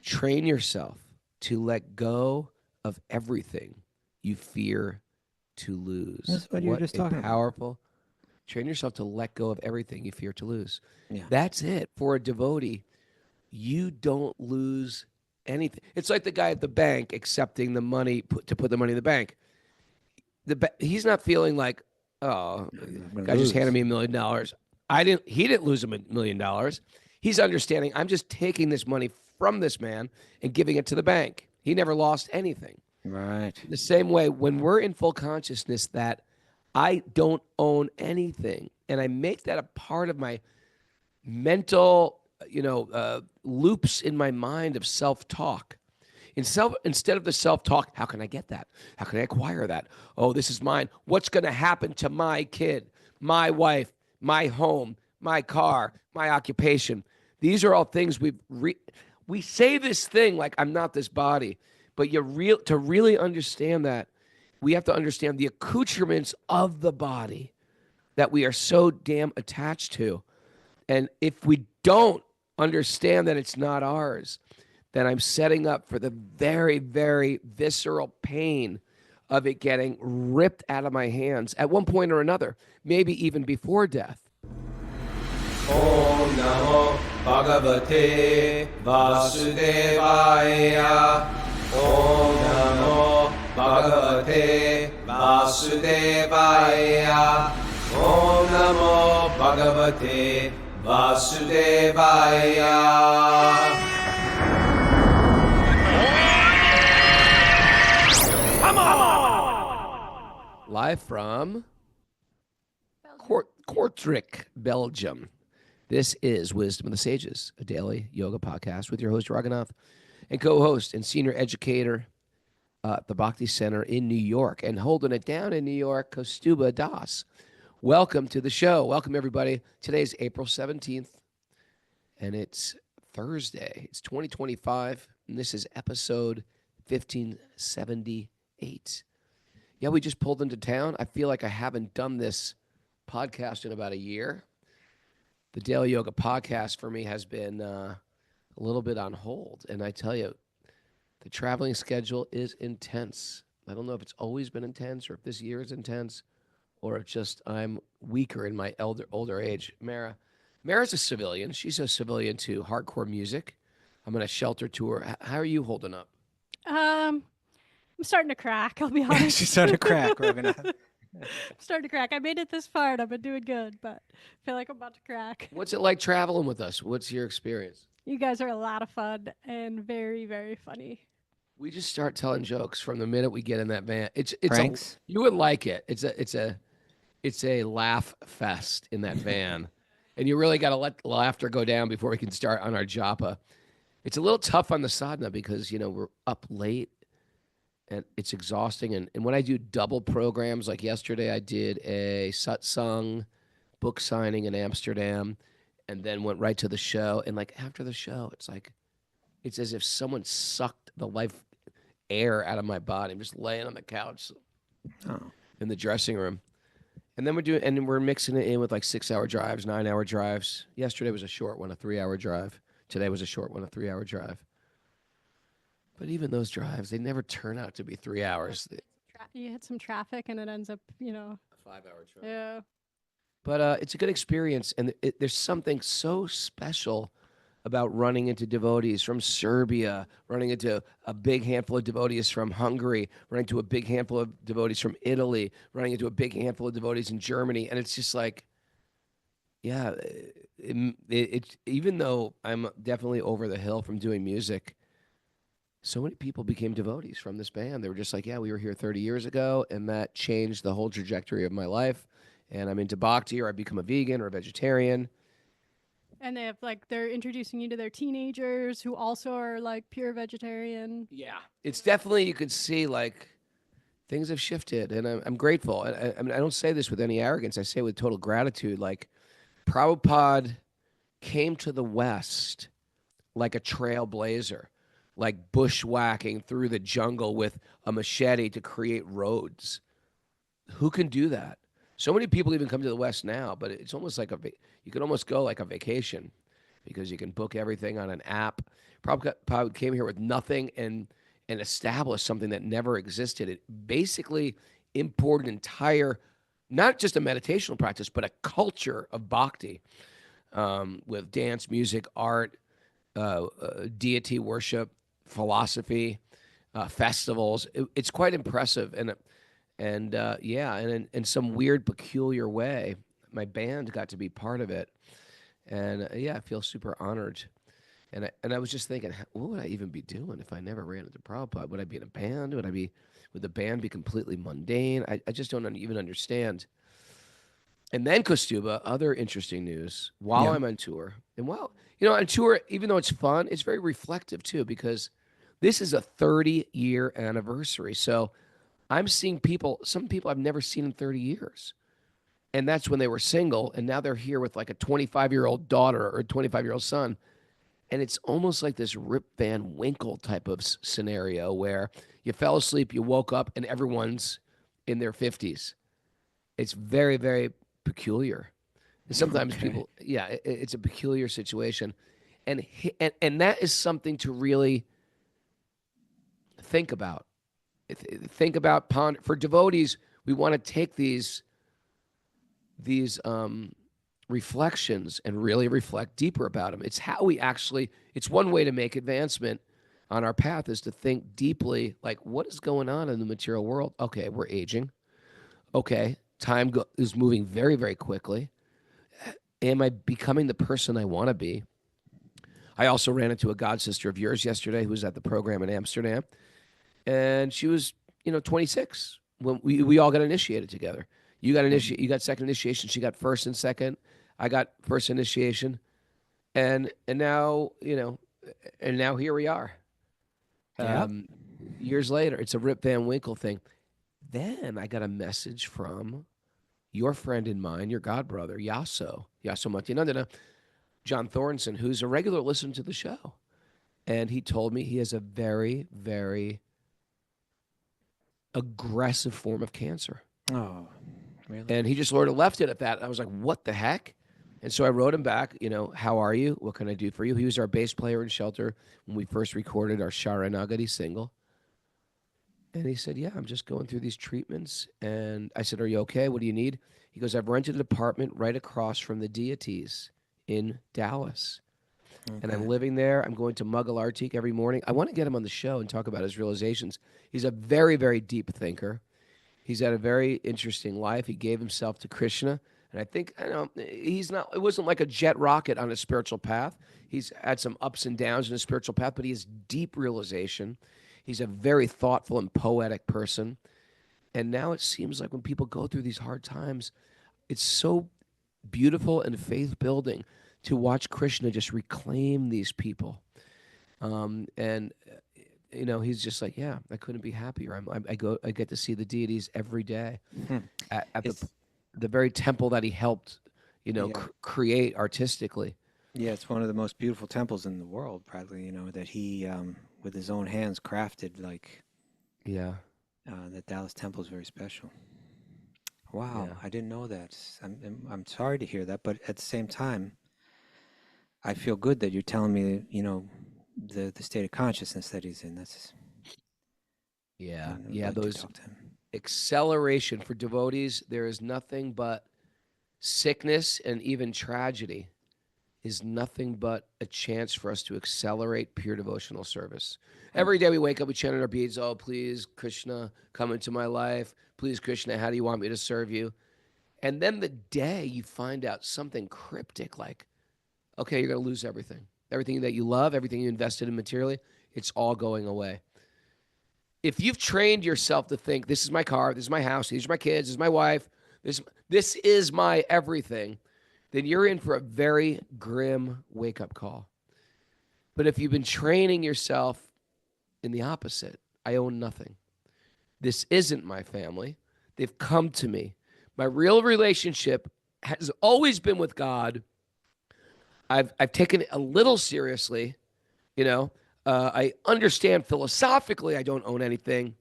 train yourself to let go of everything you fear to lose. That's what you were just talking about. Powerful. Train yourself to let go of everything you fear to lose. Yeah. That's it. For a devotee, you don't lose anything. It's like the guy at the bank accepting the money to put the money in the bank. He's not feeling like, oh, guy just handed me $1 million. He didn't lose $1 million. He's understanding, I'm just taking this money from this man and giving it to the bank. He never lost anything. Right. The same way, when we're in full consciousness that I don't own anything, and I make that a part of my mental, loops in my mind of self-talk. Instead of the self-talk, how can I get that? How can I acquire that? Oh, this is mine. What's going to happen to my kid, my wife, my home, my car, my occupation? These are all things we say this thing like I'm not this body, but to really understand that, we have to understand the accoutrements of the body that we are so damn attached to. And if we don't understand that it's not ours, then I'm setting up for the very, very visceral pain of it getting ripped out of my hands at one point or another, maybe even before death. Om Namo Bhagavate Vasudevaya. Om Namo Bhagavate Vasudevaya. Om Namo Bhagavate Vasudevaya. Live from Kortrijk, Belgium. This is Wisdom of the Sages, a daily yoga podcast with your host, Raghunath, and co-host and senior educator at the Bhakti Center in New York, and holding it down in New York, Kaustubha Das. Welcome to the show. Welcome, everybody. Today's April 17th, and it's Thursday. It's 2025, and this is episode 1578. Yeah, we just pulled into town. I feel like I haven't done this podcast in about a year. The Daily Yoga podcast for me has been a little bit on hold. And I tell you, the traveling schedule is intense. I don't know if it's always been intense or if this year is intense or if just I'm weaker in my older age. Mara's a civilian. She's a civilian to hardcore music. I'm in a shelter tour. How are you holding up? I'm starting to crack, I'll be honest. She's starting to crack, Raghunath. I'm starting to crack. I made it this far and I've been doing good, but I feel like I'm about to crack. What's it like traveling with us? What's your experience? You guys are a lot of fun and very, very funny. We just start telling jokes from the minute we get in that van. It's Pranks? you would like it. It's a laugh fest in that van. And you really got to let laughter go down before we can start on our japa. It's a little tough on the sadhana because, we're up late. And it's exhausting. And when I do double programs, like yesterday, I did a satsang book signing in Amsterdam and then went right to the show. And like after the show, it's as if someone sucked the life air out of my body. I'm just laying on the couch in the dressing room. And then we're mixing it in with like 6-hour drives, 9-hour drives. Yesterday was a short one, a 3-hour drive. Today was a short one, a 3-hour drive. But even those drives, they never turn out to be 3 hours. You hit some traffic and it ends up, a 5-hour drive. Yeah. But it's a good experience. And there's something so special about running into devotees from Serbia, running into a big handful of devotees from Hungary, running into a big handful of devotees from Italy, running into a big handful of devotees in Germany. And it's just like, yeah, it's even though I'm definitely over the hill from doing music, so many people became devotees from this band. They were just like, yeah, we were here 30 years ago, and that changed the whole trajectory of my life. And I'm into Bhakti, or I become a vegan or a vegetarian. And they're introducing you to their teenagers who also are like pure vegetarian. Yeah. It's definitely, you could see like things have shifted, and I'm grateful. I mean, I don't say this with any arrogance. I say it with total gratitude. Like Prabhupada came to the West like a trailblazer, like bushwhacking through the jungle with a machete to create roads. Who can do that? So many people even come to the West now, but it's almost like you can almost go like a vacation because you can book everything on an app. Prabhupada came here with nothing and established something that never existed. It basically imported entire, not just a meditational practice, but a culture of bhakti, with dance, music, art, deity worship, philosophy, festivals. It's quite impressive, and yeah, and in some weird, peculiar way, my band got to be part of it, and yeah, I feel super honored. And I was just thinking, what would I even be doing if I never ran into Prabhupada? Would I be in a band? Would the band be completely mundane? I just don't even understand. And then Kaustubha, other interesting news. While Yeah. I'm on tour, and on tour, even though it's fun, it's very reflective too, because this is a 30-year anniversary. So I'm seeing some people I've never seen in 30 years. And that's when they were single, and now they're here with like a 25-year-old daughter or a 25-year-old son. And it's almost like this Rip Van Winkle type of scenario where you fell asleep, you woke up, and everyone's in their 50s. It's very, very peculiar. And sometimes Okay. people, yeah, it's a peculiar situation. And that is something to really think about. Think about, ponder. For devotees, we want to take these reflections and really reflect deeper about them. It's how we actually, it's one way to make advancement on our path is to think deeply, like, what is going on in the material world? Okay, we're aging. Okay, time is moving very, very quickly. Am I becoming the person I want to be? I also ran into a god sister of yours yesterday who was at the program in Amsterdam, and she was, 26 when we all got initiated together. You got you got second initiation. She got first and second. I got first initiation, and now and now here we are. Yeah. Years later, it's a Rip Van Winkle thing. Then I got a message from your friend and mine, your god brother, Yaso Matyanandana, John Thornton, who's a regular listener to the show. And he told me he has a very, very aggressive form of cancer. Oh, really? And he just sort of left it at that. I was like, what the heck? And so I wrote him back, how are you? What can I do for you? He was our bass player in Shelter when we first recorded our Sharanagati single. And he said, yeah, I'm just going through these treatments. And I said, are you okay? What do you need? He goes, I've rented an apartment right across from the deities in Dallas. And I'm living there. I'm going to Mughal Artik every morning. I want to get him on the show and talk about his realizations. He's a very, very deep thinker. He's had a very interesting life. He gave himself to Krishna. And I think, it wasn't like a jet rocket on his spiritual path. He's had some ups and downs in his spiritual path, but he has deep realization. He's a very thoughtful and poetic person. And now it seems like when people go through these hard times, it's so beautiful and faith building to watch Krishna just reclaim these people. He's just like, yeah, I couldn't be happier. I get to see the deities every day at the very temple that he helped, create artistically. Yeah, it's one of the most beautiful temples in the world, probably, that he, with his own hands, crafted, like, Yeah. the Dallas temple is very special. Wow, Yeah. I didn't know that. I'm sorry to hear that, but at the same time, I feel good that you're telling me, the state of consciousness that he's in. That's Yeah. I'd Yeah. like to Those talk to him. acceleration for devotees, there is nothing but sickness and even tragedy is nothing but a chance for us to accelerate pure devotional service. Every day we wake up, we chant in our beads, oh, please, Krishna, come into my life. Please, Krishna, how do you want me to serve you? And then the day you find out something cryptic like, okay, you're going to lose everything. Everything that you love, everything you invested in materially, it's all going away. If you've trained yourself to think, this is my car, this is my house, these are my kids, this is my wife, this is my everything, then you're in for a very grim wake-up call. But if you've been training yourself in the opposite, I own nothing. This isn't my family. They've come to me. My real relationship has always been with God. I've taken it a little seriously, I understand philosophically I don't own anything.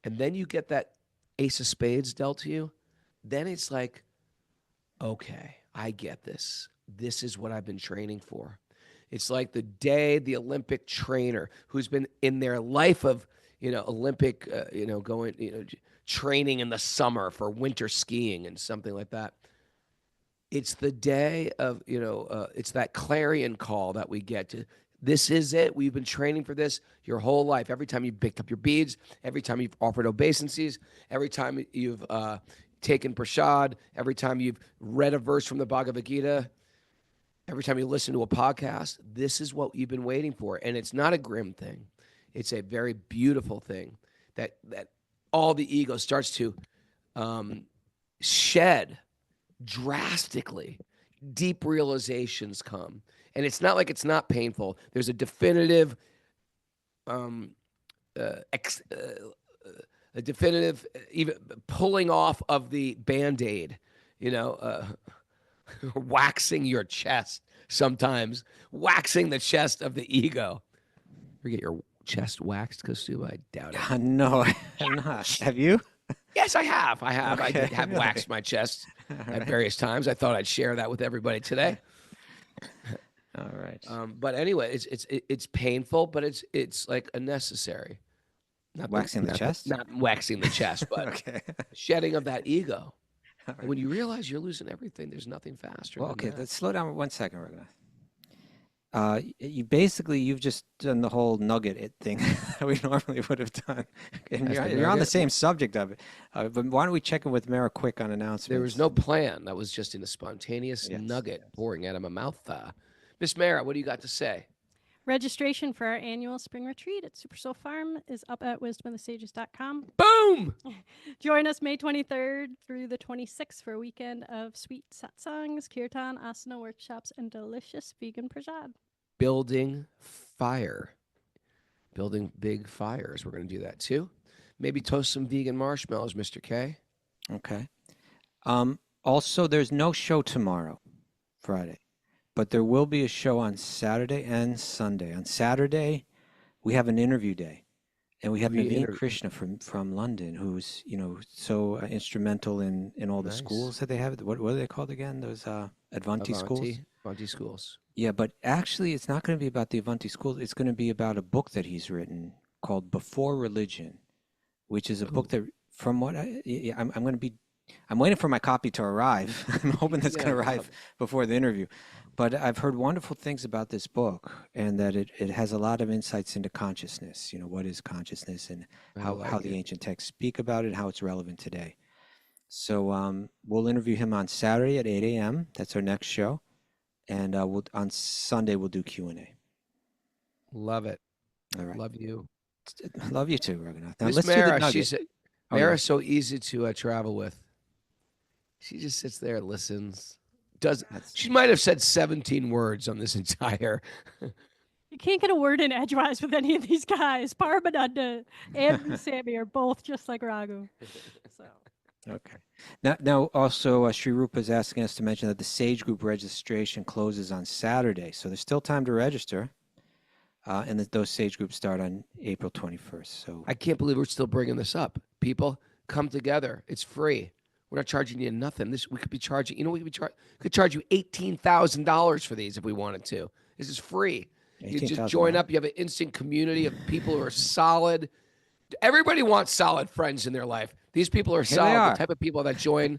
And then you get that ace of spades dealt to you. Then it's like, okay, I get this. This is what I've been training for. It's like the day the Olympic trainer who's been in their life of, Olympic, going, training in the summer for winter skiing and something like that. It's the day of, it's that clarion call that we get to. This is it. We've been training for this your whole life. Every time you've picked up your beads, every time you've offered obeisances, every time you've taken prasad, every time you've read a verse from the Bhagavad Gita, every time you listen to a podcast, this is what you've been waiting for. And it's not a grim thing. It's a very beautiful thing that all the ego starts to shed drastically. Deep realizations come. And it's not like it's not painful. There's a definitive, even pulling off of the Band-Aid, waxing your chest sometimes, waxing the chest of the ego. You get your chest waxed, Kaustubha? I doubt it. No, I'm not. Have you? Yes, I have. I Okay, did have really? waxed my chest at right. various times. I thought I'd share that with everybody today. All right. But anyway, it's painful, but it's like a necessary. Not Waxing the chest? Not waxing the chest, but Okay. shedding of that ego. All And when you realize you're losing everything, there's nothing faster. Well, than okay, that. let's slow down 1 second, Raghunath. You've just done the whole nugget thing that we normally would have done. And That's the you're on the nugget? same subject of it. But why don't we check in with Mara quick on announcements? There was no plan. That was just in a spontaneous Yes, nugget yes. pouring out of my mouth. Miss Mara, what do you got to say? Registration for our annual spring retreat at Super Soul Farm is up at wisdomofthesages.com. Boom! Join us May 23rd through the 26th for a weekend of sweet satsangs, kirtan, asana workshops, and delicious vegan prasad. Building fire. Building big fires. We're going to do that too. Maybe toast some vegan marshmallows, Mr. K. Okay. Also, there's no show tomorrow, Friday, but there will be a show on Saturday and Sunday. On Saturday, we have an interview day, and we have Naveen Krishna from London, who's so instrumental in all the Nice. schools that they have. What are they called again? Those Advanti schools. Avanti schools. Yeah, but actually, it's not going to be about the Avanti schools. It's going to be about a book that he's written called Before Religion, which is a book that, from what I'm waiting for my copy to arrive. I'm hoping that's going to arrive before the interview. But I've heard wonderful things about this book, and that it has a lot of insights into consciousness. What is consciousness, and how the ancient texts speak about it, and how it's relevant today. So we'll interview him on Saturday at 8 a.m. That's our next show. And on Sunday, we'll do Q&A. Love it. All right. Love you. Love you too, Raghunath. Now, Miss let's do the Mara, nugget. Mara's so easy to travel with. She just sits there and listens. She might have said 17 words on this entire. You can't get a word in edgewise with any of these guys. Paramananda and Sammy are both just like Raghu. So. Okay. Now also, Sri Rupa is asking us to mention that the Sage Group registration closes on Saturday, so there's still time to register, and that those Sage Groups start on April 21st. So I can't believe we're still bringing this up. People, come together. It's free. We're not charging you nothing. We could be charging. We could charge you $18,000 for these if we wanted to. This is free. You just join up. You have an instant community of people who are solid. Everybody wants solid friends in their life. These people are solid. The type of people that join,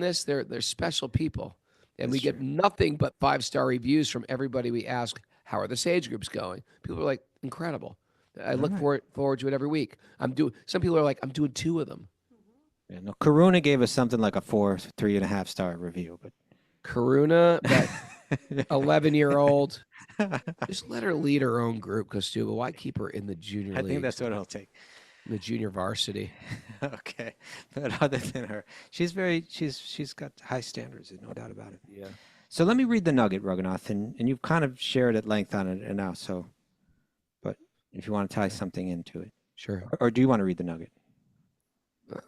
this, they're special people. And we get nothing but 5-star reviews from everybody we ask, how are the Sage Groups going? People are like, incredible. I look forward to it every week. Some people are like, I'm doing 2 of them. Yeah, no, Karuna gave us something like a 3.5 star review, but Karuna, that 11-year-old, just let her lead her own group, Kaustubha. Why keep her in the junior league? I think that's what it'll take. The junior varsity. Okay, but other than her, she's got high standards, no doubt about it. Yeah. So let me read the nugget, Raghunath, and you've kind of shared at length on it now. So, but if you want to tie something into it, Sure. or do you want to read the nugget?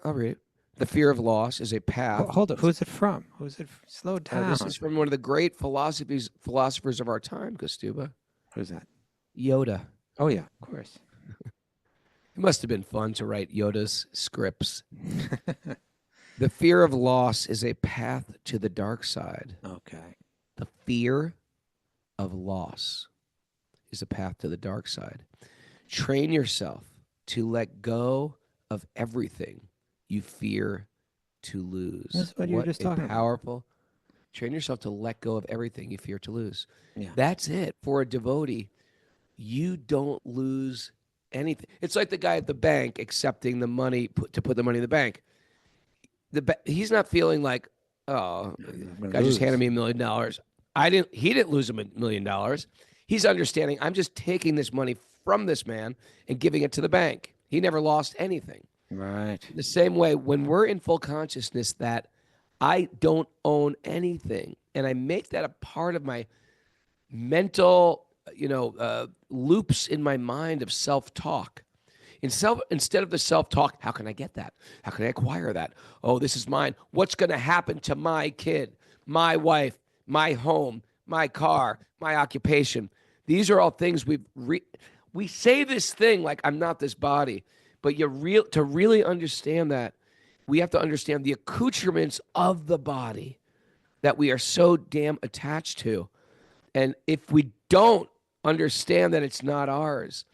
I'll read it. The fear of loss is a path. Hold it. Who's it from? Slow down. This is from one of the great philosophers of our time, Kaustubha. Who's that? Yoda. Oh yeah, of course. It must have been fun to write Yoda's scripts. The fear of loss is a path to the dark side. Okay. The fear of loss is a path to the dark side. Train yourself to let go of everything you fear to lose. That's what you were just talking about. Powerful. Train yourself to let go of everything you fear to lose. Yeah. That's it. For a devotee, you don't lose anything. It's like the guy at the bank accepting the money to put the money in the bank. He's not feeling like, oh, guy just handed me $1 million. He didn't lose $1 million. He's understanding, I'm just taking this money from this man and giving it to the bank. He never lost anything. Right. The same way, when we're in full consciousness that I don't own anything, and I make that a part of my mental, loops in my mind of self-talk. Instead of the self-talk, how can I get that? How can I acquire that? Oh, this is mine. What's going to happen to my kid, my wife, my home, my car, my occupation? These are all things we say this thing like I'm not this body, but to really understand that, we have to understand the accoutrements of the body that we are so damn attached to. And if we don't understand that it's not ours,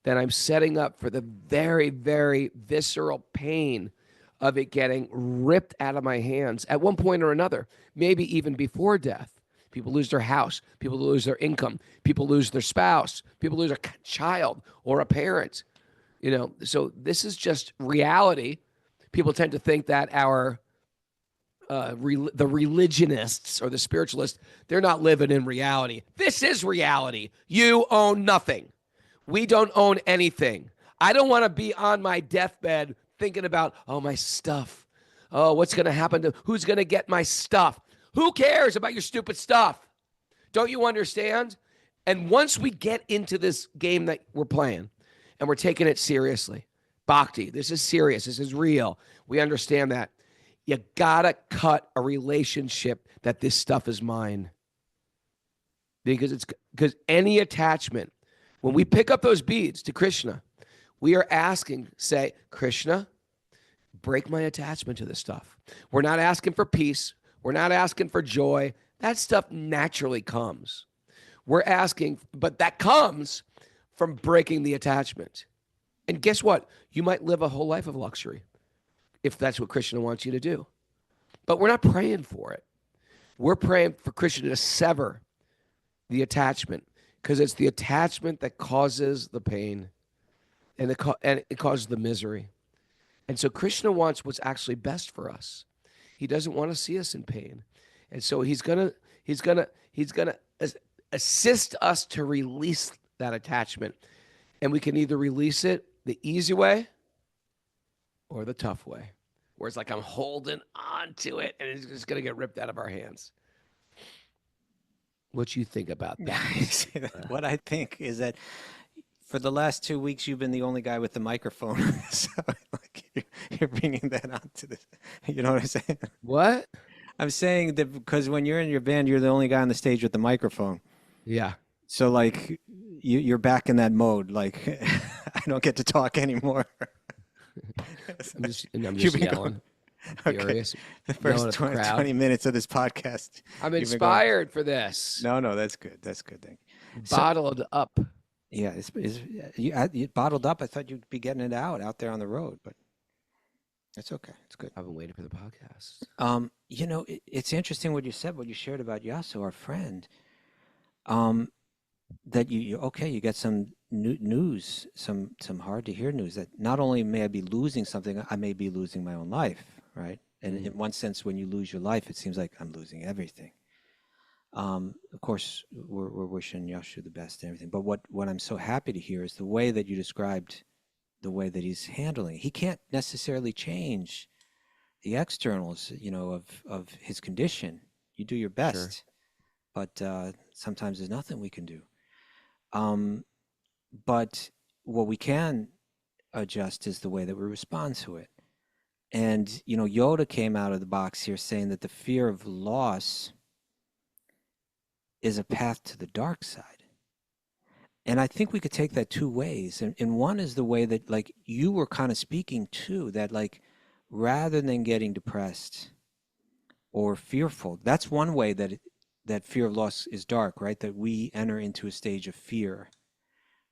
then I'm setting up for the very, very visceral pain of it getting ripped out of my hands at one point or another, maybe even before death. People lose their house. People lose their income. People lose their spouse. People lose a child or a parent. So this is just reality. People tend to think that the religionists or the spiritualists, they're not living in reality. This is reality. You own nothing. We don't own anything. I don't want to be on my deathbed thinking about, oh, my stuff. Oh, what's going to happen who's going to get my stuff? Who cares about your stupid stuff? Don't you understand? And once we get into this game that we're playing and we're taking it seriously, Bhakti, this is serious. This is real. We understand that. You got to cut a relationship that this stuff is mine. Because any attachment, when we pick up those beads to Krishna, we are asking, say, Krishna, break my attachment to this stuff. We're not asking for peace. We're not asking for joy. That stuff naturally comes. We're asking, but that comes from breaking the attachment. And guess what? You might live a whole life of luxury if that's what Krishna wants you to do. But we're not praying for it. We're praying for Krishna to sever the attachment, because it's the attachment that causes the pain and it causes the misery. And so Krishna wants what's actually best for us. He doesn't want to see us in pain. And so he's gonna assist us to release that attachment. And we can either release it the easy way or the tough way, where it's like I'm holding on to it and it's just going to get ripped out of our hands. What you think about that? What I think is that for the last 2 weeks, you've been the only guy with the microphone. So you're bringing that onto this. You know what I'm saying? What? I'm saying that because when you're in your band, you're the only guy on the stage with the microphone. Yeah. So like you're back in that mode. Like I don't get to talk anymore. I'm just yelling. Okay. Furious. The first 20 minutes of this podcast. I'm inspired for this. No, that's good. That's good. Thank you. Bottled up. Yeah, you bottled up. I thought you'd be getting it out there on the road, but it's okay. It's good. I've been waiting for the podcast. It's interesting what you said, what you shared about Yasu, our friend. That you get some news, some hard to hear news that not only may I be losing something, I may be losing my own life, right? And in one sense, when you lose your life, it seems like I'm losing everything. Of course, we're wishing Yashu the best and everything. But what I'm so happy to hear is the way that you described the way that he's handling it. He can't necessarily change the externals, of his condition. You do your best, sure. But sometimes there's nothing we can do. But what we can adjust is the way that we respond to it. And, Yoda came out of the box here saying that the fear of loss is a path to the dark side. And I think we could take that two ways. And one is the way that, like, you were kind of speaking to, that, like, rather than getting depressed or fearful, that's one way that that fear of loss is dark, right? That we enter into a stage of fear.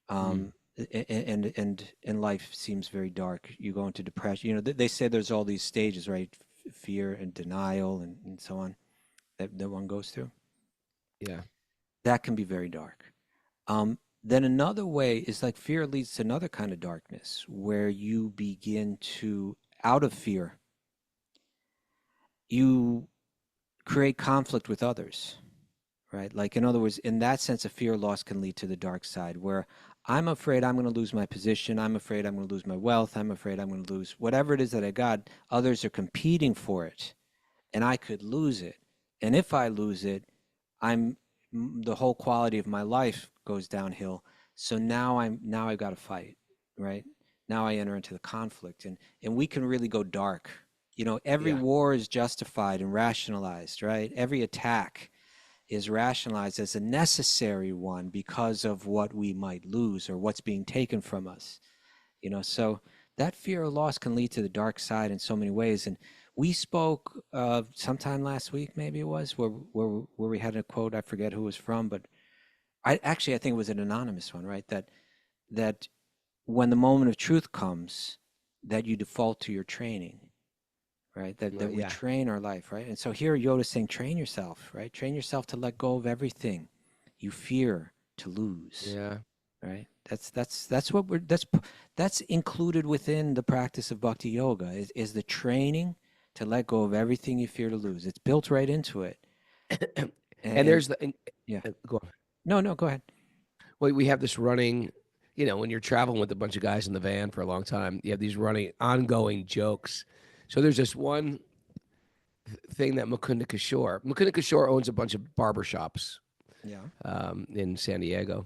And life seems very dark. You go into depression. You know, they say there's all these stages, right? Fear and denial and so on that one goes through. Yeah. That can be very dark. Then another way is like fear leads to another kind of darkness where you begin to, out of fear, you create conflict with others, right? Like, in other words, in that sense, a fear of loss can lead to the dark side where I'm afraid I'm going to lose my position. I'm afraid I'm going to lose my wealth. I'm afraid I'm going to lose whatever it is that I got. Others are competing for it, and I could lose it. And if I lose it, the whole quality of my life goes downhill. So now I've got to fight, right? Now I enter into the conflict, and we can really go dark. You know, every war is justified and rationalized, right? Every attack is rationalized as a necessary one because of what we might lose or what's being taken from us. You know, so that fear of loss can lead to the dark side in so many ways. And we spoke sometime last week, maybe it was, where we had a quote. I forget who it was from, but I think it was an anonymous one, right? That when the moment of truth comes, that you default to your training, right? That we train our life, right? And so here Yoda's saying, train yourself, right? Train yourself to let go of everything you fear to lose. Yeah. Right. That's included within the practice of bhakti yoga is the training to let go of everything you fear to lose. It's built right into it. And there's go on. No, go ahead. Well, we have this running, you know, when you're traveling with a bunch of guys in the van for a long time, you have these running, ongoing jokes. So there's this one thing that Mukunda Kishore owns a bunch of barbershops in San Diego.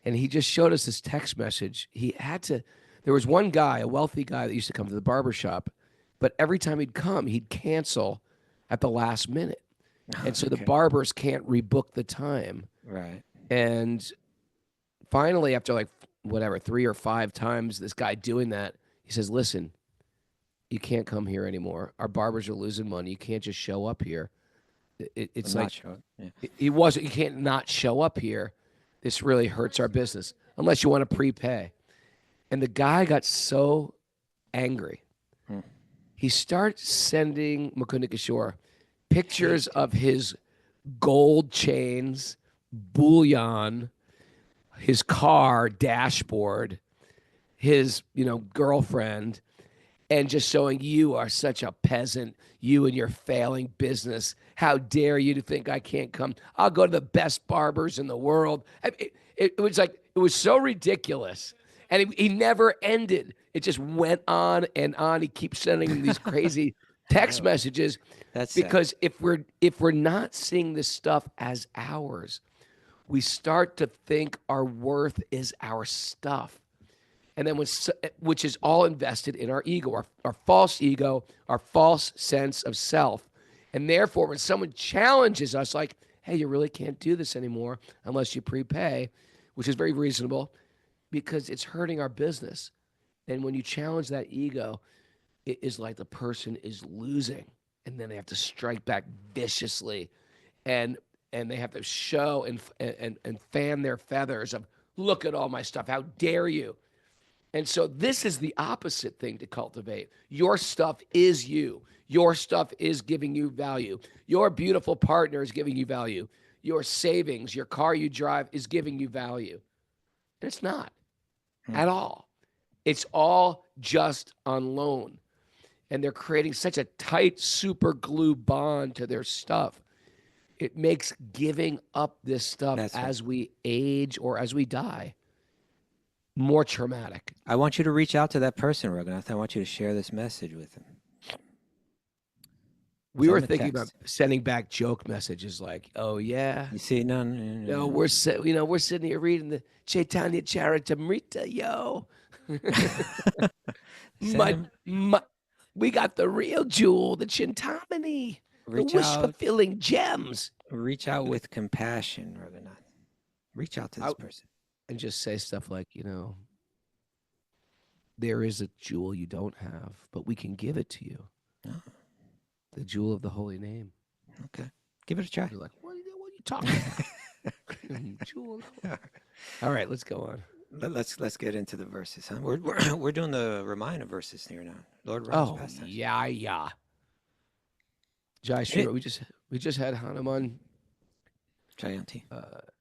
And he just showed us this text message. There was one guy, a wealthy guy that used to come to the barbershop, but every time he'd come, he'd cancel at the last minute. And so the barbers can't rebook the time. Right. And finally, after like, 3 or 5 times, this guy doing that, he says, listen, you can't come here anymore. Our barbers are losing money. You can't just show up here. It's like, you can't not show up here. This really hurts our business unless you want to prepay. And the guy got so angry. He starts sending Mukunda Kishore pictures of his gold chains, bullion, his car dashboard, his, girlfriend, and just showing, you are such a peasant, you and your failing business. How dare you to think I can't come? I'll go to the best barbers in the world. It was so ridiculous. And he never ended. It just went on and on. He keeps sending him these crazy text messages. That's because if we're not seeing this stuff as ours, we start to think our worth is our stuff. And then which is all invested in our ego, our false ego, our false sense of self. And therefore, when someone challenges us like, hey, you really can't do this anymore unless you prepay, which is very reasonable because it's hurting our business. And when you challenge that ego, it is like the person is losing. And then they have to strike back viciously. And they have to show and fan their feathers of, look at all my stuff. How dare you? And so this is the opposite thing to cultivate. Your stuff is you. Your stuff is giving you value. Your beautiful partner is giving you value. Your savings, your car you drive is giving you value. And it's not at all. It's all just on loan. And they're creating such a tight super glue bond to their stuff. It makes giving up this stuff as we age or as we die more traumatic. I want you to reach out to that person, Raghunath. I want you to share this message with him. We were thinking about sending back joke messages like, "Oh yeah, you see, no, we're sitting here reading the Chaitanya Charitamrita, yo. We got the real jewel, the Chintamani, the wish-fulfilling gems." Reach out with compassion, Raghunath. Reach out to this person. And just say stuff like, there is a jewel you don't have, but we can give it to you. Oh. The jewel of the holy name. Okay. Give it a try. You're like, what you talking about? Jewel. All right, let's go on. Let's get into the verses, huh? We're doing the Ramayana verses here now. Lord Rama's Oh, pastimes. yeah. Jai Shri, we just had Hanuman Jayanti.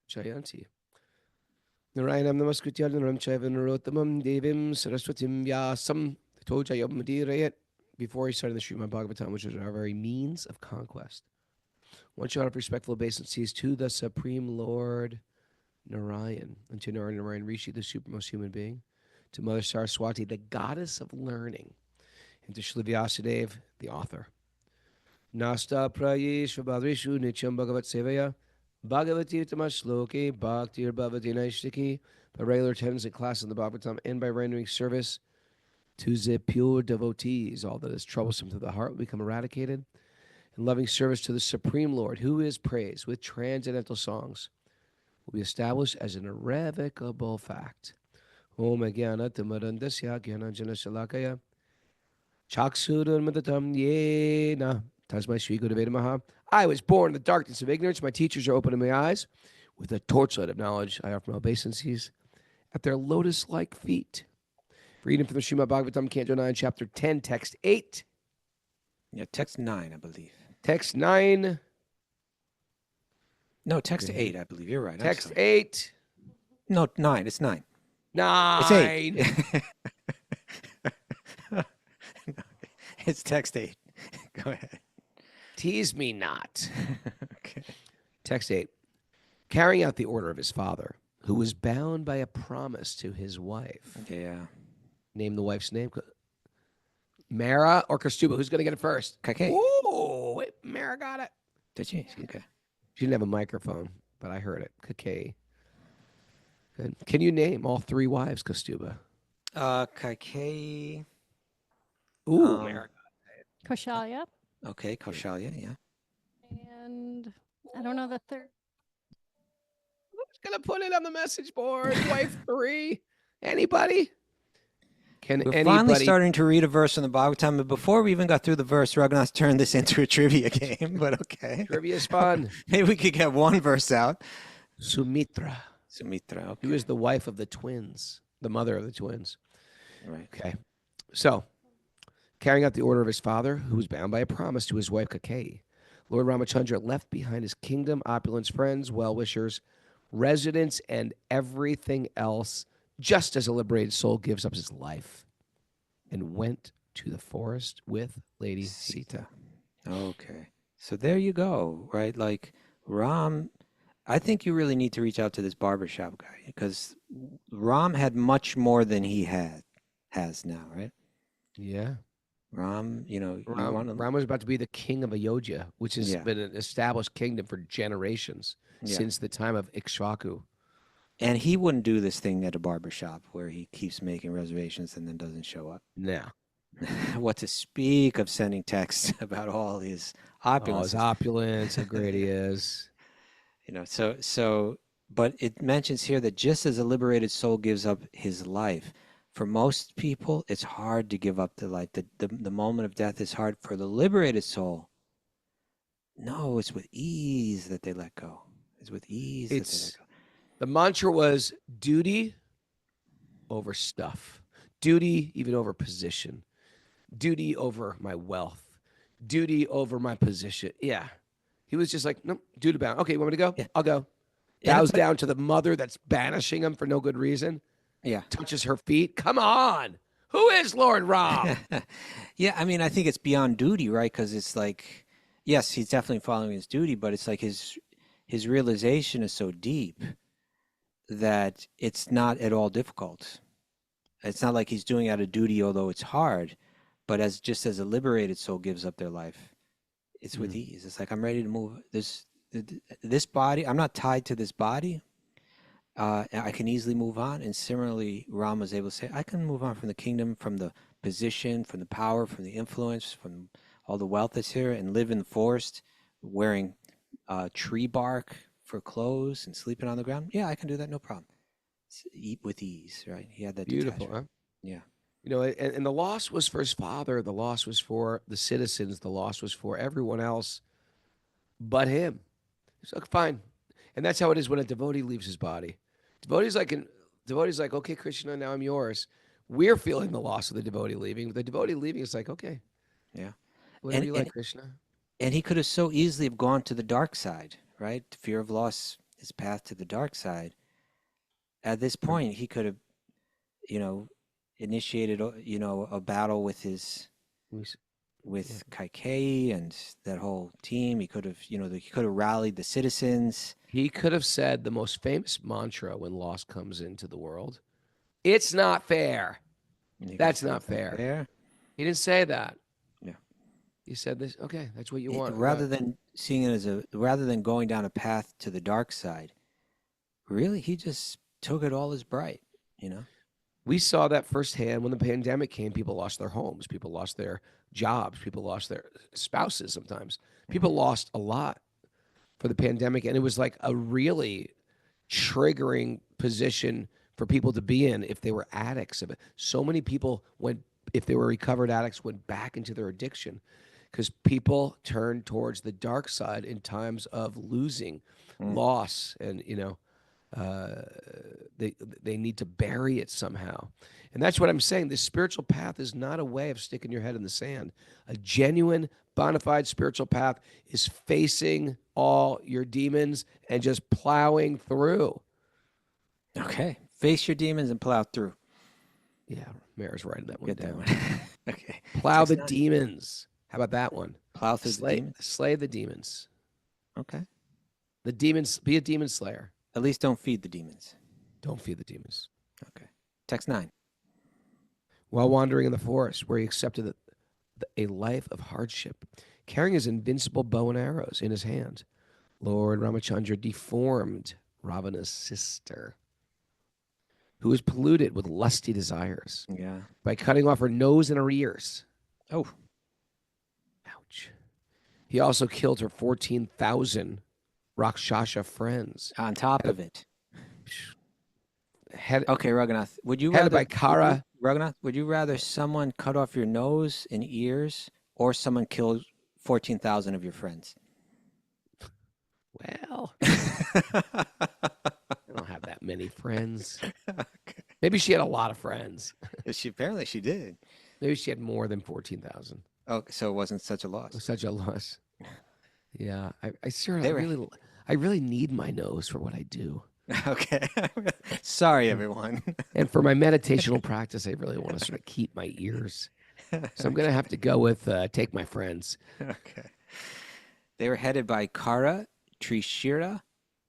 Jayanti. Narayanam namaskritya naram chaiva narottamam devim saraswatim vyasam tato jayam mudirayat. Before he started the Śrīmad Bhāgavatam, which is our very means of conquest, one shot of respectful obeisances to the Supreme Lord Narayan, and to Narayan Rishi, the supermost human being, to Mother Saraswati, the goddess of learning, and to Shri Vyasadeva, the author. Nasta prayeshva badrishu nityam bhagavat sevaya bhagavati tamashloke bhaktir bhavati naishtiki, by regular attendance in class in the Bhagavatam and by rendering service to the pure devotees. All that is troublesome to the heart will become eradicated, and loving service to the Supreme Lord, who is praised with transcendental songs, will be established as an irrevocable fact. Om Jnana Timirandasya Jnananjana Shalakaya Chaksurunmadatam Yena Tasmai Shri Gurave Namaha. I was born in the darkness of ignorance. My teachers are opening my eyes. With a torchlight of knowledge, I offer my obeisances at their lotus-like feet. Reading from the Śrīmad Bhāgavatam, Canto 9, Chapter 10, Text 8. Yeah, text 9, I believe. Text 9. No, text 8, I believe. You're right. Text 8. No, 9. It's 9. 9. It's 8. It's text 8. Go ahead. Tease me not. Okay. Text 8. Carrying out the order of his father, who was bound by a promise to his wife. Yeah. Name the wife's name. Mara or Kaustubha? Who's going to get it first? Kake. Ooh, wait, Mara got it. Did she? Okay. She didn't have a microphone, but I heard it. Kake. Good. Can you name all three wives, Kaustubha? Kake. Ooh, Mara. Kaushalya. Okay, Kaushalya, yeah. And I don't know the third. Who's going to put it on the message board? Wife 3? Anybody? Can We're anybody? finally starting to read a verse from the Bhagavatam, but before we even got through the verse, Raghunath turned this into a trivia game, but okay. Trivia's fun. Maybe we could get one verse out. Sumitra. Sumitra, okay. Who is the wife of the twins, the mother of the twins. Right. Okay. So, carrying out the order of his father, who was bound by a promise to his wife Kakeyi, Lord Ramachandra left behind his kingdom, opulence, friends, well-wishers, residence, and everything else, just as a liberated soul gives up his life, and went to the forest with Lady Sita. Okay. So there you go, right? Like Ram, I think you really need to reach out to this barbershop guy because Ram had much more than he has now, right? Yeah. Ram, Ram was about to be the king of Ayodhya, which has been an established kingdom for generations since the time of Ikshvaku. And he wouldn't do this thing at a barbershop where he keeps making reservations and then doesn't show up. No. What to speak of sending texts about all his opulence. Oh, his opulence, how great he is. But it mentions here that just as a liberated soul gives up his life, for most people, it's hard to give up the life. The moment of death is hard. For the liberated soul, no, it's with ease that they let go. It's with ease that they let go. The mantra was duty over stuff, duty even over position, duty over my wealth, duty over my position. Yeah. He was just like, nope, duty bound. Okay, you want me to go? Yeah. I'll go. Bows down to the mother that's banishing him for no good reason. Yeah. Touches her feet. Come on. Who is Lord Ram? Yeah, I mean, I think it's beyond duty, right? Because it's like, yes, he's definitely following his duty, but it's like his realization is so deep that it's not at all difficult. It's not like he's doing out of duty, although it's hard, but as a liberated soul gives up their life, it's with ease. It's like, I'm ready to move this body. I'm not tied to this body. I can easily move on. And similarly, Ram was able to say, I can move on from the kingdom, from the position, from the power, from the influence, from all the wealth that's here, and live in the forest wearing tree bark for clothes and sleeping on the ground. Yeah, I can do that, no problem. Eat with ease, right? He had that Beautiful, detachment. huh? Yeah. And the loss was for his father. The loss was for the citizens. The loss was for everyone else but him. So fine. And that's how it is when a devotee leaves his body. Devotee's like, okay, Krishna, now I'm yours. We're feeling the loss of the devotee leaving. The devotee leaving is like, okay, Yeah. whatever And you like, Krishna. and he could have so easily have gone to the dark side, right? Fear of loss is path to the dark side. At this point, he could have, you know, initiated, a battle with We s- with Kaikeyi and that whole team. He could have, he could have rallied the citizens. He could have said the most famous mantra when loss comes into the world. It's not fair. And he could have That's said, not "It's fair. He didn't say that. Yeah. He said this. Okay, that's what you want. Rather than seeing it rather than going down a path to the dark side, really, he just took it all as bright, We saw that firsthand when the pandemic came. People lost their homes. People lost their jobs. People lost their spouses sometimes. People lost a lot for the pandemic. And it was like a really triggering position for people to be in if they were addicts of it. So many people if they were recovered addicts, went back into their addiction because people turned towards the dark side in times of losing, loss, and, they need to bury it somehow. And that's what I'm saying. This spiritual path is not a way of sticking your head in the sand. A genuine, bona fide spiritual path is facing all your demons and just plowing through. Okay. Face your demons and plow through. Yeah, Mayor's writing that one Get that down. one. Okay. Plow the 6-9. demons. How about that one? Plow through the demons. Slay the demons. Okay. The demons. Be a demon slayer. At least don't feed the demons. Don't feed the demons. Okay. Text 9. While wandering in the forest, where he accepted a life of hardship, carrying his invincible bow and arrows in his hand, Lord Ramachandra deformed Ravana's sister, who was polluted with lusty desires, Yeah. by cutting off her nose and her ears. Oh. Ouch. He also killed her 14,000 Rakshasa friends. On top of it. Okay, Raghunath. Would you Headed rather by Kara. Raghunath, would you rather someone cut off your nose and ears or someone kill 14,000 of your friends? Well, I don't have that many friends. Maybe she had a lot of friends. Apparently she did. Maybe she had more than 14,000. Oh, so it wasn't such a loss. Such a loss. Yeah, They were- I really need my nose for what I do. Okay. Sorry, everyone. And for my meditational practice, I really want to sort of keep my ears. So I'm going to have to go with take my friends. Okay. They were headed by Kara, Trishira,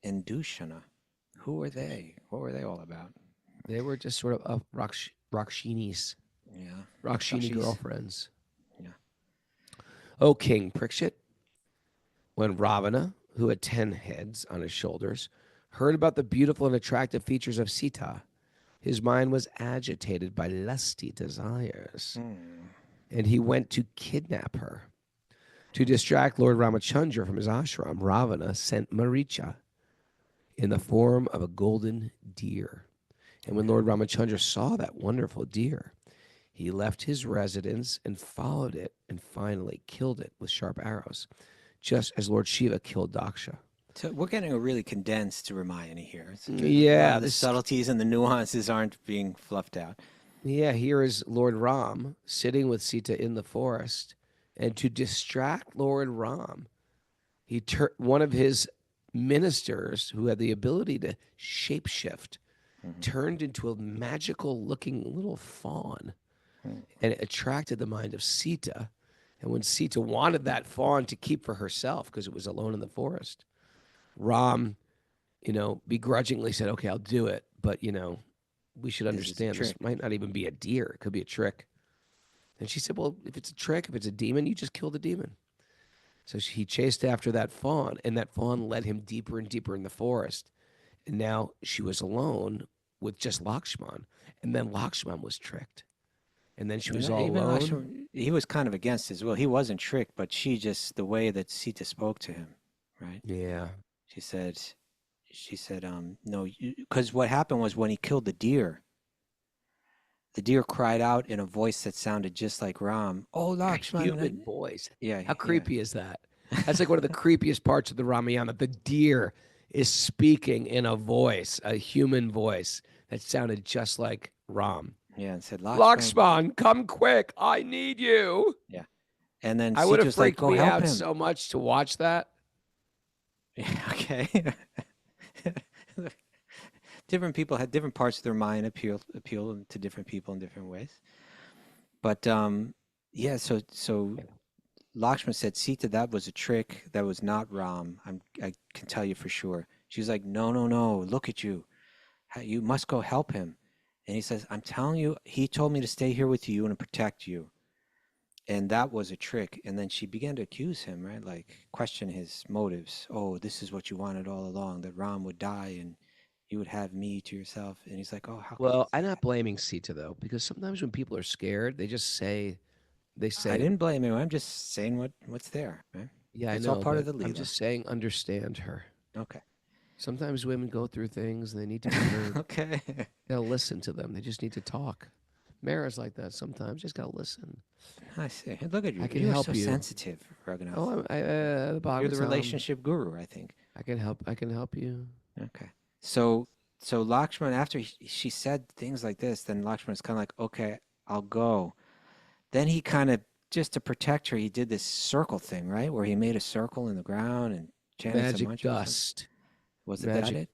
and Dushana. Who were they? What were they all about? They were just sort of Rakshinis. Yeah. Rakshini Rakshis. girlfriends. Yeah. O King Parikshit, when Ravana, who had 10 heads on his shoulders, heard about the beautiful and attractive features of Sita, his mind was agitated by lusty desires, and he went to kidnap her. To distract Lord Ramachandra from his ashram, Ravana sent Maricha in the form of a golden deer. And when Lord Ramachandra saw that wonderful deer, he left his residence and followed it and finally killed it with sharp arrows, just as Lord Shiva killed Daksha. So we're getting a really condensed Ramayana here. A Yeah, lot of the this- subtleties and the nuances aren't being fluffed out. Yeah, here is Lord Ram sitting with Sita in the forest. And to distract Lord Ram, one of his ministers who had the ability to shapeshift turned into a magical looking little fawn. And it attracted the mind of Sita. And when Sita wanted that fawn to keep for herself because it was alone in the forest, Ram, begrudgingly said, okay, I'll do it. But, we should This is a understand this trick. might not even be a deer. It could be a trick. And she said, well, if it's a trick, if it's a demon, you just kill the demon. So he chased after that fawn, and that fawn led him deeper and deeper in the forest. And now she was alone with just Lakshman. And then Lakshman was tricked. And then she was all Even alone. Lakshman, he was kind of against his will. He wasn't tricked, but she just, the way that Sita spoke to him, right? Yeah. She said, no, because what happened was when he killed the deer cried out in a voice that sounded just like Ram. Oh, Lakshman. Human voice. Yeah. How creepy is that? That's like one of the creepiest parts of the Ramayana. The deer is speaking in a voice, a human voice that sounded just like Ram. Yeah, and said, Lakshman. Lakshman, come quick. I need you. Yeah. And then I would have Sita's like, freaked go me help out him. so much to watch that. Yeah, okay. Different people had different parts of their mind appeal to different people in different ways. But yeah, so Lakshman said, Sita, that was a trick. That was not Ram. I can tell you for sure. She's like, no, look at you. You must go help him. And he says, I'm telling you, he told me to stay here with you and to protect you. And that was a trick. And then she began to accuse him, right? Like, question his motives. Oh, this is what you wanted all along, that Ram would die and you would have me to yourself. And he's like, oh, how can Well, I'm not blaming Sita though, because sometimes when people are scared, they just say, I didn't blame him. I'm just saying what's there, right? yeah, It's I know, all part but of the I'm Leela. just saying, understand her. Okay. Sometimes women go through things and they need to be heard. Okay. Gotta listen to them. They just need to talk. Mara's like that sometimes. Just gotta listen. I see. Look at you. I can You're help so you. sensitive, Raghunath. Oh, the You're the Bhagavatam. relationship guru, I think. I can help. I can help you. Okay. So Lakshman, after she said things like this, then Lakshman's kind of like, okay, I'll go. Then he kind of, just to protect her, he did this circle thing, right? Where he made a circle in the ground and chanted some Magic mantras. dust. Was Magic- that it?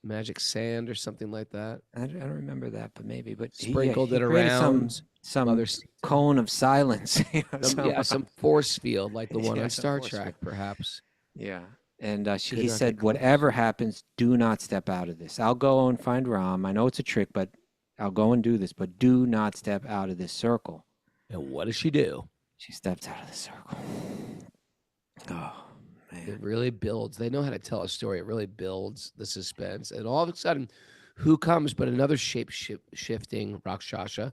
Magic sand or something like that. I don't remember that, but maybe. But Sprinkled he it created around. some Mother cone of silence. some force field like the one Yeah, on some Star force Trek, perhaps. Yeah. And Could he not get said, close. whatever happens, do not step out of this. I'll go and find Ram. I know it's a trick, but I'll go and do this. But do not step out of this circle. And what does she do? She steps out of the circle. Oh, It man. really builds. They know how to tell a story. It really builds the suspense. And all of a sudden, who comes but another shape-shifting Rakshasa?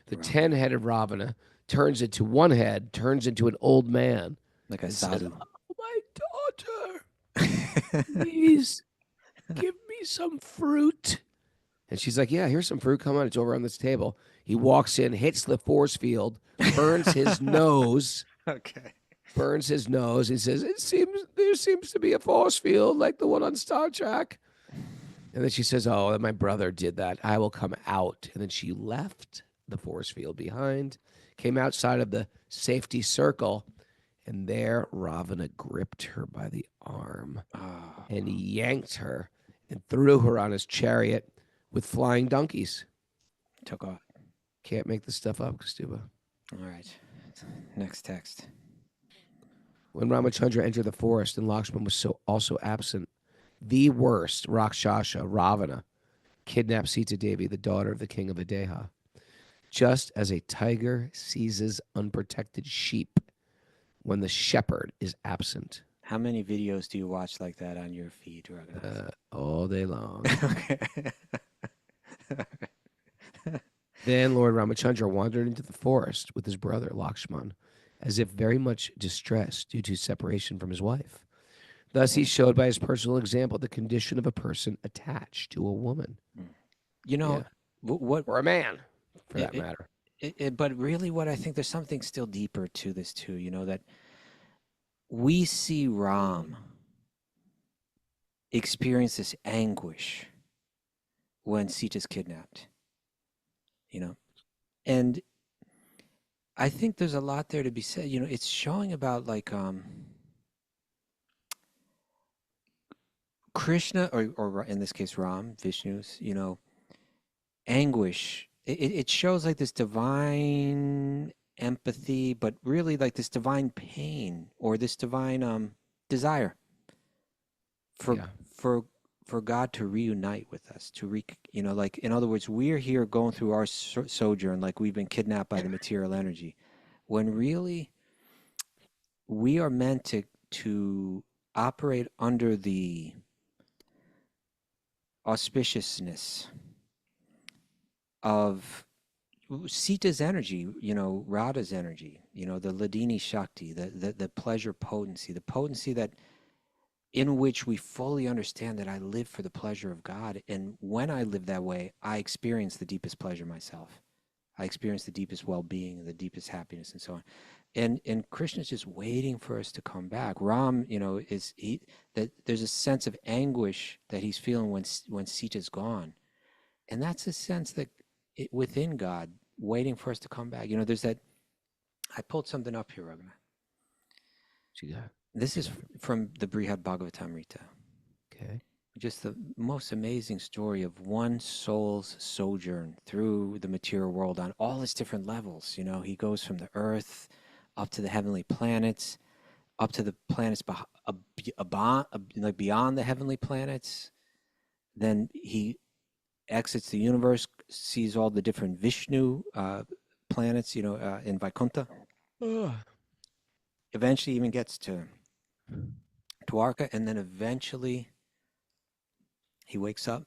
The 10-headed Ravana turns into one head, turns into an old man. Like a and says, sadhu. "Oh, my daughter, please give me some fruit." And she's like, yeah, here's some fruit. Come on, it's over on this table. He walks in, hits the force field, burns his nose. Okay. Burns his nose. He says, there seems to be a force field like the one on Star Trek. And then she says, oh, my brother did that. I will come out. And then she left the force field behind, came outside of the safety circle, and there Ravana gripped her by the arm Oh, and he yanked her and threw her on his chariot with flying donkeys. took off. Can't make this stuff up, Kaustubha. All right. Next text. When Ramachandra entered the forest and Lakshman was also absent, the worst Rakshasa, Ravana, kidnapped Sita Devi, the daughter of the king of Videha, just as a tiger seizes unprotected sheep when the shepherd is absent. How many videos do you watch like that on your feed, Raghunath? All day long. Okay. Then Lord Ramachandra wandered into the forest with his brother Lakshman, as if very much distressed due to separation from his wife. Thus he showed by his personal example the condition of a person attached to a woman. You know, Yeah. what Or a man, for that It- matter. but really what I think there's something still deeper to this too, you know, that we see Ram experience this anguish when Sita's kidnapped, you know, and I think there's a lot there to be said. You know, it's showing about like Krishna or in this case Ram, Vishnu's, you know, anguish. It shows like this divine empathy, but really like this divine pain or this divine desire for Yeah. for God to reunite with us, to you know, like in other words, we're here going through our sojourn like we've been kidnapped by the material energy, when really we are meant to operate under the auspiciousness of Sita's energy, you know, Radha's energy, you know, the Ladini Shakti, the pleasure potency, the potency that in which we fully understand that I live for the pleasure of God. And when I live that way, I experience the deepest pleasure myself. I experience the deepest well-being and the deepest happiness and so on. And Krishna's just waiting for us to come back. Ram, that there's a sense of anguish that he's feeling when Sita's gone. And that's a sense that within God, waiting for us to come back. There's that, I pulled something up here, Raghunath. This is from the Brihad Bhagavatamrita. Okay. Just the most amazing story of one soul's sojourn through the material world on all its different levels. He goes from the earth up to the heavenly planets, up to the planets beyond the heavenly planets. Then he exits the universe, sees all the different Vishnu planets, in Vaikuntha. Eventually even gets to Dwarka, and then eventually he wakes up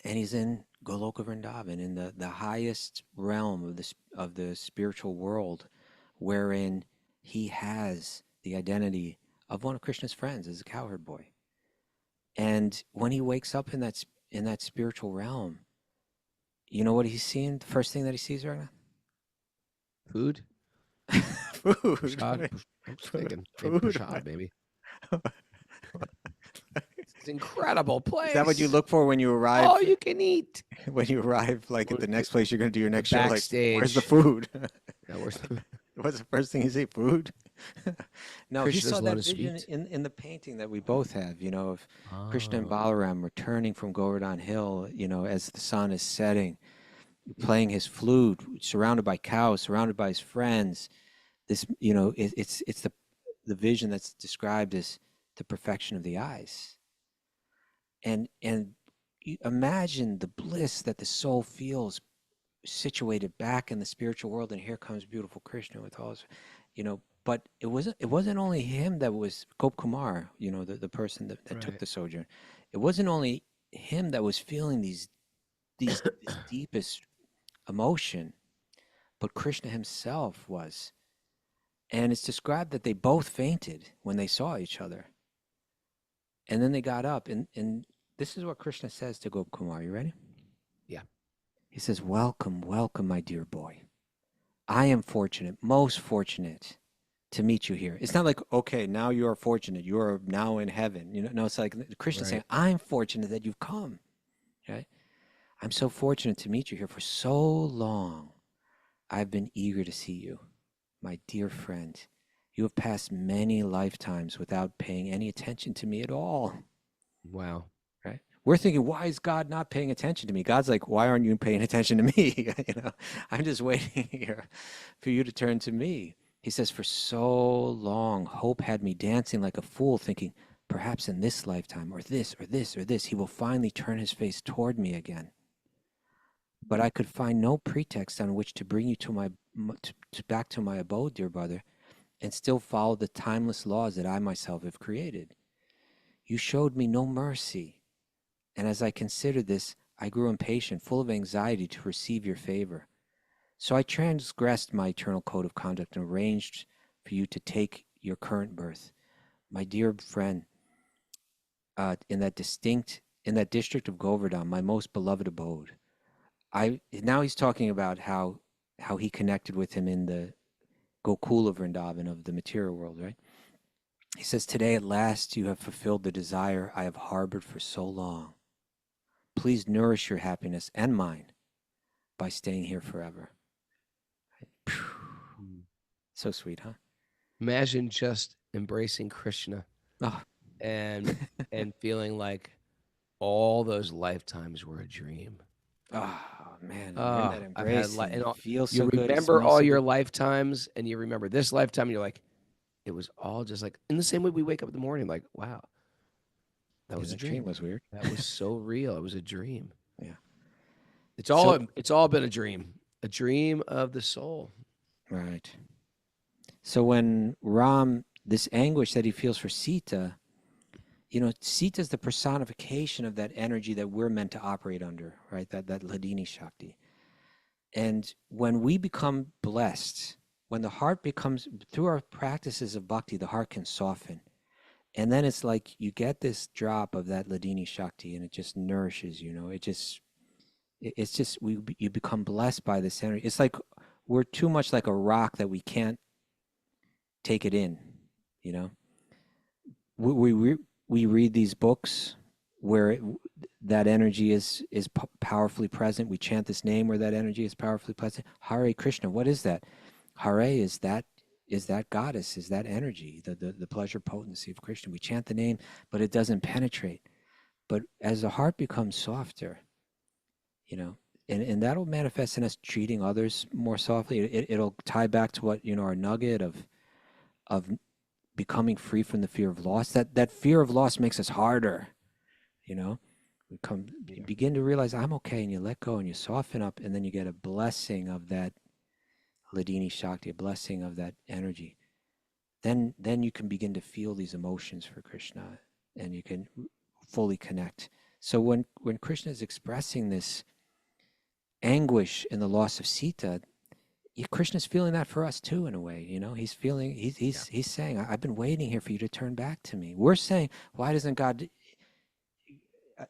and he's in Goloka Vrindavan, in the highest realm of the spiritual world, wherein he has the identity of one of Krishna's friends as a cowherd boy. And when he wakes up in that spiritual realm, you know what he's seeing? The first thing that he sees right now? Food? Food. Prashad? I was thinking Food. Prashad, maybe. It's an incredible place. Is that what you look for when you arrive? All you can eat. When you arrive, like at the next place you're going to do your next show, like, Backstage. where's the food? Yeah, What's the first thing you say? Food? No, he Krishna's saw that lotus vision feet. in the painting that we both have, of Krishna and Balaram returning from Govardhan Hill, as the sun is setting, playing his flute, surrounded by cows, surrounded by his friends. This, it's the vision that's described as the perfection of the eyes. And you imagine the bliss that the soul feels situated back in the spiritual world, and here comes beautiful Krishna with all his, but it wasn't only him that was Gop Kumar, the person that Right. took the sojourn. It wasn't only him that was feeling this deepest emotion, but Krishna himself was. And it's described that they both fainted when they saw each other. And then they got up, and this is what Krishna says to Gop Kumar. You ready? Yeah. He says, "Welcome, welcome, my dear boy. I am fortunate, most fortunate to meet you here." It's not like, okay, now you are fortunate. You are now in heaven. No, it's like Krishna saying, "I'm fortunate that you've come. Right? I'm so fortunate to meet you here. For so long, I've been eager to see you, my dear friend. You have passed many lifetimes without paying any attention to me at all." Wow. Right? We're thinking, why is God not paying attention to me? God's like, why aren't you paying attention to me? I'm just waiting here for you to turn to me. He says, for so long, hope had me dancing like a fool, thinking, perhaps in this lifetime, or this, or this, or this, he will finally turn his face toward me again. But I could find no pretext on which to bring you back to my abode, dear brother, and still follow the timeless laws that I myself have created. You showed me no mercy, and as I considered this, I grew impatient, full of anxiety to receive your favor. So I transgressed my eternal code of conduct and arranged for you to take your current birth. My dear friend, in that district of Govardhan, my most beloved abode. Now he's talking about how he connected with him in the Gokula Vrindavan of the material world, right? He says, today at last you have fulfilled the desire I have harbored for so long. Please nourish your happiness and mine by staying here forever. So sweet, huh? Imagine just embracing Krishna Oh. and feeling like all those lifetimes were a dream. Oh man, Oh, that I've had embrace and and all, feels you so good. it remember smells all so your good. lifetimes, and you remember this lifetime, and you're like, it was all just like in the same way we wake up in the morning, like, wow, that Yeah, was a that dream. was weird. That was so real. It was a dream. Yeah. It's all been a dream of the soul. Right. So when Ram, this anguish that he feels for Sita, Sita is the personification of that energy that we're meant to operate under, right? That Hladini Shakti. And when we become blessed, when the heart becomes, through our practices of bhakti, the heart can soften. And then it's like you get this drop of that Hladini Shakti and it just nourishes, It's just you become blessed by this energy. It's like we're too much like a rock that we can't take it in. You know, we read these books where that energy is powerfully present. We chant this name where that energy is powerfully present. Hare Krishna. What is that? Hare is that goddess, is that energy, the pleasure potency of Krishna. We chant the name, but it doesn't penetrate. But as the heart becomes softer, you know, and that'll manifest in us treating others more softly. It'll tie back to what, you know, our nugget of becoming free from the fear of loss. That fear of loss makes us harder, you know. You begin to realize I'm okay, and you let go and you soften up, and then you get a blessing of that Ladini Shakti, a blessing of that energy. Then you can begin to feel these emotions for Krishna, and you can fully connect. So when Krishna is expressing this anguish in the loss of Sita, Krishna's feeling that for us too, in a way. You know, he's saying, I've been waiting here for you to turn back to me. We're saying, why doesn't God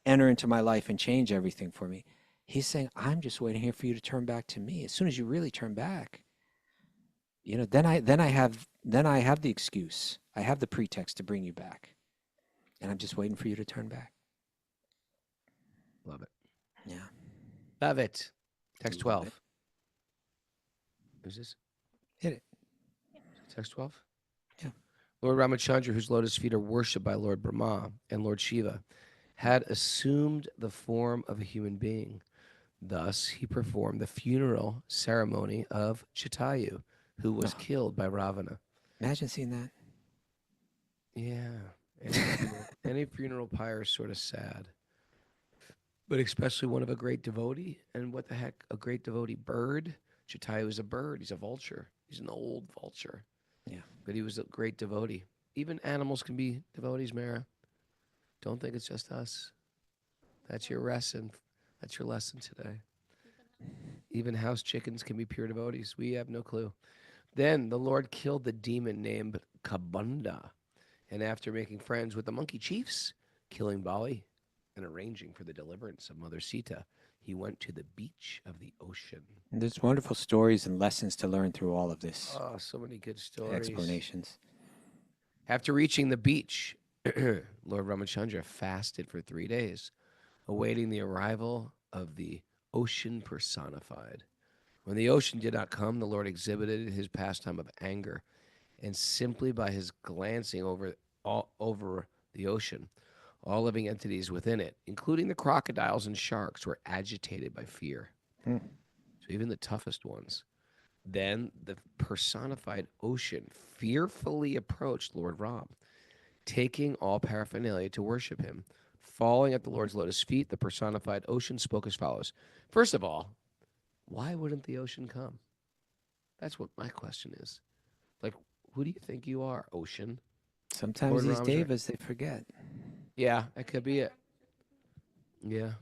enter into my life and change everything for me? He's saying, I'm just waiting here for you to turn back to me. As soon as you really turn back, you know, then I have the excuse. I have the pretext to bring you back. And I'm just waiting for you to turn back. Love it. Yeah. Love it. Text 12. it. Who's this? Hit it. Text 12? Yeah. Lord Ramachandra, whose lotus feet are worshipped by Lord Brahma and Lord Shiva, had assumed the form of a human being. Thus, he performed the funeral ceremony of Jatayu, who was killed by Ravana. Imagine seeing that. Yeah. Any funeral pyre is sort of sad. But especially one of a great devotee. And what the heck? A great devotee bird? Jatayu is a bird. He's a vulture. He's an old vulture. Yeah. But he was a great devotee. Even animals can be devotees, Mara. Don't think it's just us. That's your lesson. That's your lesson today. Even house chickens can be pure devotees. We have no clue. Then the Lord killed the demon named Kabunda. And after making friends with the monkey chiefs, killing Bali, and arranging for the deliverance of Mother Sita, he went to the beach of the ocean. And there's wonderful stories and lessons to learn through all of this. Oh, so many good stories. Explanations. After reaching the beach, Lord Ramachandra fasted for 3 days, awaiting the arrival of the ocean personified. When the ocean did not come, the Lord exhibited his pastime of anger, and simply by his glancing over the ocean, all living entities within it, including the crocodiles and sharks, were agitated by fear. So even the toughest ones. Then the personified ocean fearfully approached Lord Ram, taking all paraphernalia to worship him. Falling at the Lord's lotus feet, the personified ocean spoke as follows. First of all, why wouldn't the ocean come? That's what my question is. Like, who do you think you are, ocean? Sometimes Lord these Ram's right. devas, they forget. Yeah, that could be it. Yeah.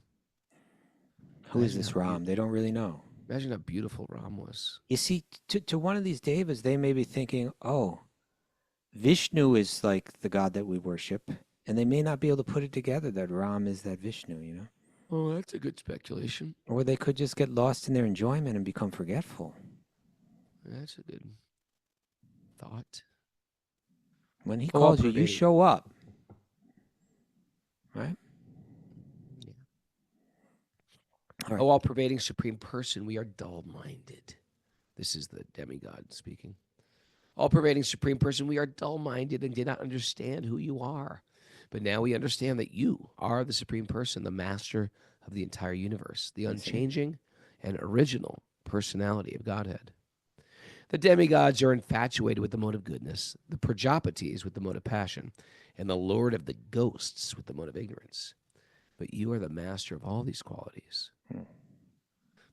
Who is this Ram? They don't really know. Imagine how beautiful Ram was. You see, to one of these devas, they may be thinking, oh, Vishnu is like the god that we worship. And they may not be able to put it together that Ram is that Vishnu, you know? Oh, that's a good speculation. Or they could just get lost in their enjoyment and become forgetful. That's a good thought. When he calls you, you show up. Right? Yeah. All right. Oh, all-pervading supreme person, we are dull-minded. This is the demigod speaking. All-pervading supreme person, we are dull-minded and did not understand who you are. But now we understand that you are the supreme person, the master of the entire universe, the unchanging and original personality of Godhead. The demigods are infatuated with the mode of goodness, the Prajapatis with the mode of passion, and the Lord of the ghosts with the mode of ignorance. But you are the master of all these qualities.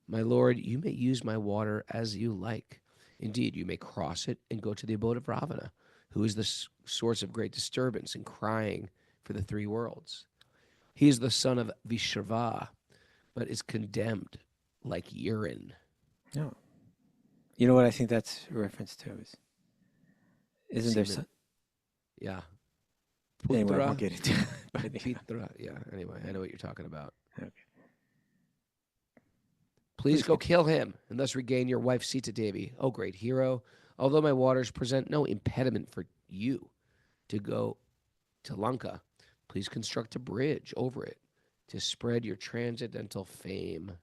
My Lord, you may use my water as you like. Indeed, you may cross it and go to the abode of Ravana, who is the source of great disturbance and crying for the three worlds. He is the son of Vishrava, but is condemned like urine. No. You know what I think that's a reference to? Isn't there some... Yeah. Anyway, I won't get into it. Pitra. Yeah, anyway, I know what you're talking about. Okay. Please go kill him and thus regain your wife Sita Devi. O great hero, although my waters present no impediment for you to go to Lanka, please construct a bridge over it to spread your transcendental fame.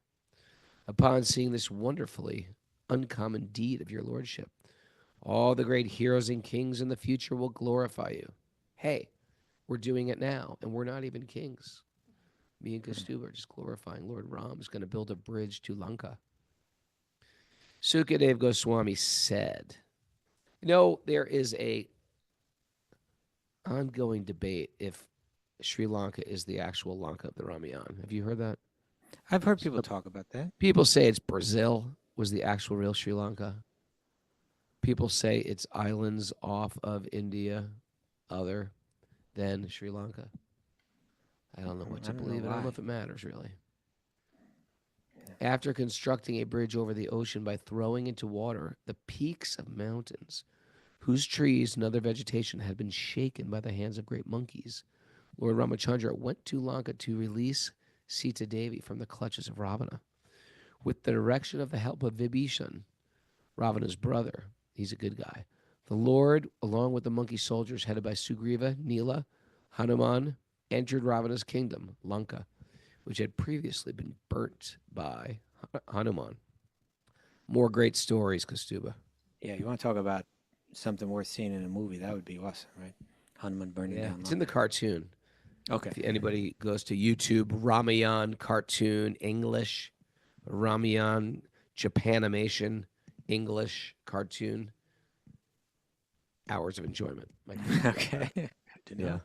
Upon seeing this wonderfully uncommon deed of your lordship, all the great heroes and kings in the future will glorify you. Hey, we're doing it now, and we're not even kings. Me and Kaustubha are just glorifying Lord Ram is going to build a bridge to Lanka. Sukadev Goswami said, there is a ongoing debate if Sri Lanka is the actual Lanka of the Ramayana. Have you heard that? I've heard people talk about that. People say it's Brazil was the actual real Sri Lanka. People say it's islands off of India other than Sri Lanka. I don't know what to believe. I don't know if it matters, really. After constructing a bridge over the ocean by throwing into water the peaks of mountains, whose trees and other vegetation had been shaken by the hands of great monkeys, Lord Ramachandra went to Lanka to release Sita Devi from the clutches of Ravana. With the direction of the help of Vibhishan, Ravana's brother, he's a good guy, the Lord, along with the monkey soldiers headed by Sugriva, Nila, Hanuman, entered Ravana's kingdom, Lanka, which had previously been burnt by Hanuman. More great stories, Kaustubha. Yeah, you want to talk about something worth seeing in a movie? That would be awesome, right? Hanuman burning down. It's in the cartoon. Okay. If anybody goes to YouTube, Ramayan cartoon English, Ramayan Japanimation English cartoon. Hours of enjoyment. Okay. Good to know.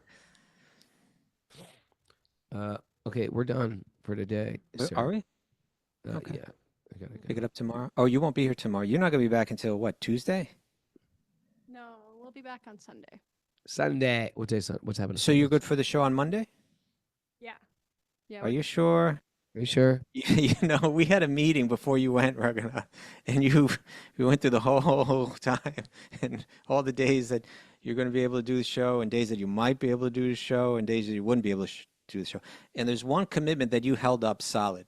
Yeah. Okay, we're done for today. Are we? Okay. Yeah. I gotta go. Pick it up tomorrow. Oh, you won't be here tomorrow. You're not going to be back until what, Tuesday? No, we'll be back on Sunday. Sunday. What day? What's happening? So you're good for the show on Monday? Yeah. Yeah. Are you sure? Are you sure? We had a meeting before you went, Raghunath, and we went through the whole time and all the days that you're going to be able to do the show and days that you might be able to do the show and days that you wouldn't be able to do the show. And there's one commitment that you held up solid.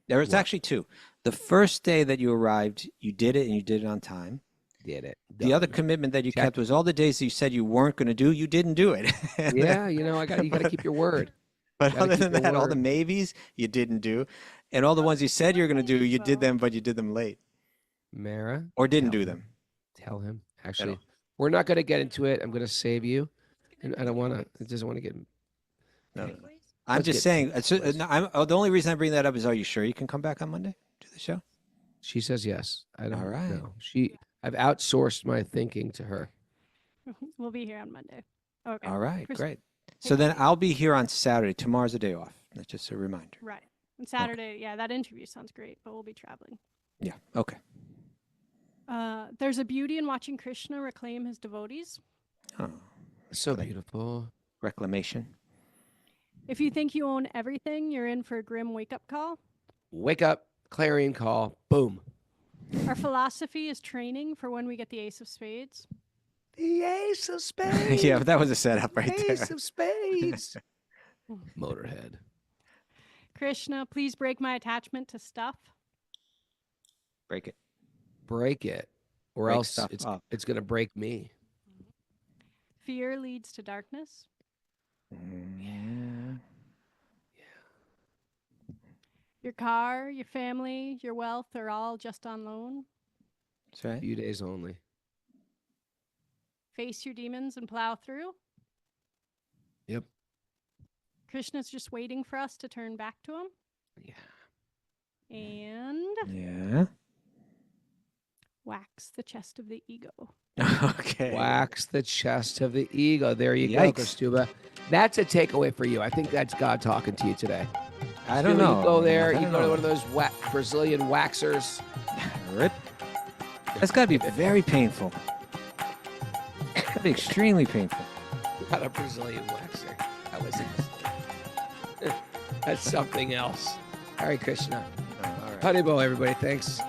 There was actually two. The first day that you arrived, you did it and you did it on time. Did it. The other commitment that you kept was all the days that you said you weren't going to do, you didn't do it. Yeah, you got to keep your word. But other than that, all the maybes you didn't do, and all the ones you said you're going to do, you did them, but you did them late. Mara? Or didn't do them. Tell him. Actually, we're not going to get into it. I'm going to save you. And I don't want to, I just want to get. No. I'm just saying, the only reason I bring that up is, are you sure you can come back on Monday to the show? She says yes. I don't All right. know. I've outsourced my thinking to her. We'll be here on Monday. Okay. All right, great. So then I'll be here on Saturday. Tomorrow's a day off. That's just a reminder. Right. And Saturday, yeah, that interview sounds great, but we'll be traveling. Yeah, okay. There's a beauty in watching Krishna reclaim his devotees. Oh, so beautiful. Reclamation. If you think you own everything, you're in for a grim wake-up call. Wake up, clarion call, boom. Our philosophy is training for when we get the Ace of Spades. The Ace of Spades. Yeah, but that was a setup right there. Ace of Spades. Motorhead. Krishna, please break my attachment to stuff. Break it. Break it, or Break else it's going to break me. Fear leads to darkness. Yeah. Your car, your family, your wealth are all just on loan. That's right. A few days only. Face your demons and plow through. Yep. Krishna's just waiting for us to turn back to him. Yeah. And Yeah. wax the chest of the ego. Okay. Wax the chest of the ego. There you Yikes. go, Kaustubha. That's a takeaway for you. I think that's God talking to you today. I don't know. You go there, I you don't go to know. one of those Brazilian waxers. Rip. That's got to be very painful. That'd be extremely painful. Not a Brazilian waxer. That was That's something else. Hare Krishna. All right. Haribo, everybody. Thanks.